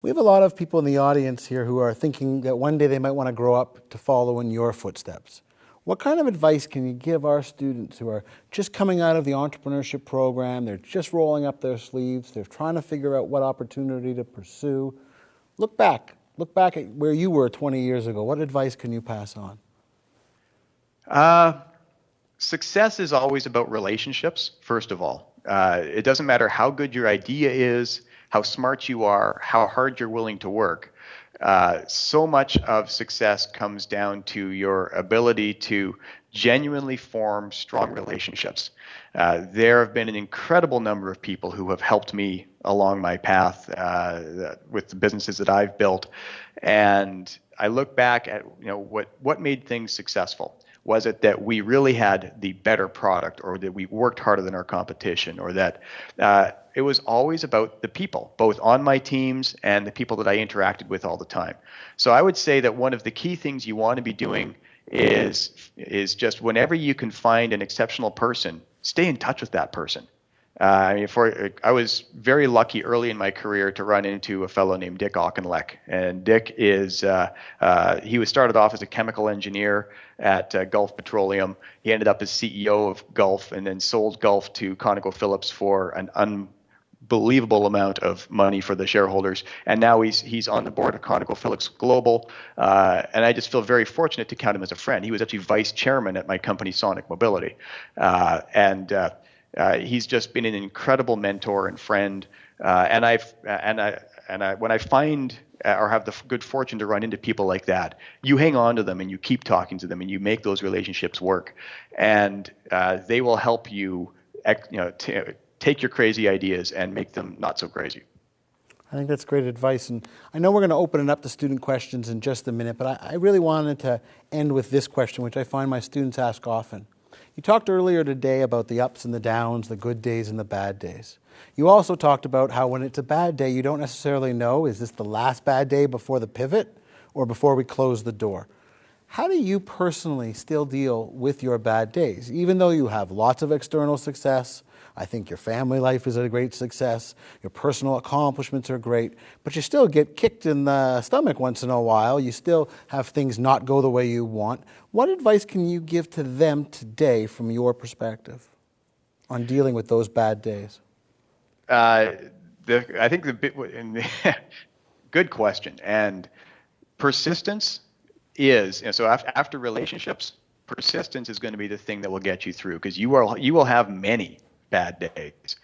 We have a lot of people in the audience here who are thinking that one day they might want to grow up to follow in your footsteps. What kind of advice can you give our students who are just coming out of the entrepreneurship program, they're just rolling up their sleeves, they're trying to figure out what opportunity to pursue? Look back at where you were 20 years ago. What advice can you pass on? Uh, Success is always about relationships, first of all. It doesn't matter how good your idea is, how smart you are, how hard you're willing to work. So much of success comes down to your ability to genuinely form strong relationships. There have been an incredible number of people who have helped me along my path with the businesses that I've built, and I look back at what made things successful. Was it that we really had the better product, or that we worked harder than our competition, or that it was always about the people, both on my teams and the people that I interacted with all the time? So I would say that one of the key things you want to be doing is just whenever you can find an exceptional person, stay in touch with that person. I was very lucky early in my career to run into a fellow named Dick Auchinleck, and Dick he was started off as a chemical engineer at Gulf Petroleum. He ended up as CEO of Gulf, and then sold Gulf to ConocoPhillips for an unbelievable amount of money for the shareholders, and now he's on the board of ConocoPhillips Global, and I just feel very fortunate to count him as a friend. He was actually vice chairman at my company, Sonic Mobility, and he's just been an incredible mentor and friend. When I find or have the good fortune to run into people like that, you hang on to them and you keep talking to them and you make those relationships work, and they will help you, take your crazy ideas and make them not so crazy. I think that's great advice. And I know we're going to open it up to student questions in just a minute, but I really wanted to end with this question, which I find my students ask often. You talked earlier today about the ups and the downs, the good days and the bad days. You also talked about how when it's a bad day, you don't necessarily know, is this the last bad day before the pivot or before we close the door? How do you personally still deal with your bad days? Even though you have lots of external success, I think your family life is a great success, your personal accomplishments are great, but you still get kicked in the stomach once in a while. You still have things not go the way you want. What advice can you give to them today from your perspective on dealing with those bad days? I think good question. And persistence so after relationships, persistence is going to be the thing that will get you through, because you will have many bad days.